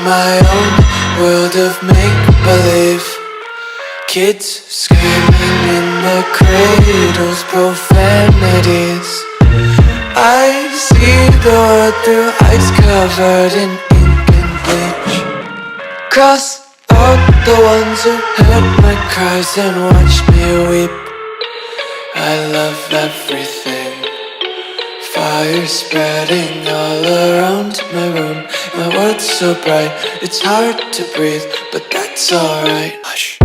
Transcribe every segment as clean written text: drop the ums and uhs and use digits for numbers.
my own world of make-believe. Kids screaming in their cradles, profanities. I see the world through eyes covered in ink and bleach. Cross out the ones who heard my cries and watched me weep. I love everything. Fire spreading all around my room. My world's so bright, it's hard to breathe, but that's alright. Hush.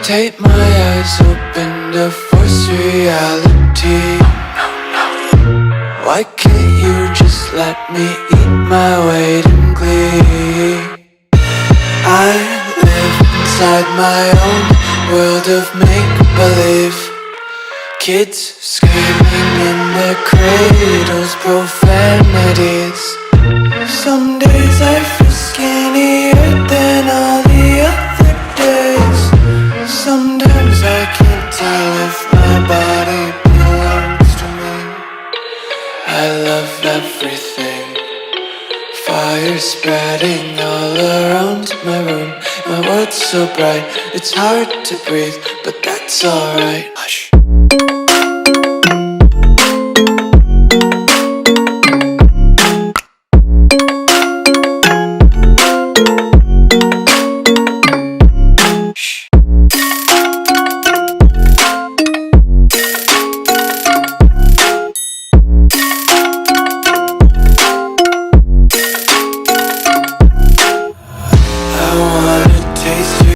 Tape my eyes open to force reality. Why can't you just let me eat my weight in glee? I live inside my own world of make-believe. Kids screaming in their cradles, profanities. Some days I feel skinnier than all the other days. Sometimes I can't tell if my body belongs to me. I love everything. Fire spreading all around my room. My world's so bright, it's hard to breathe, but that's alright. Hush.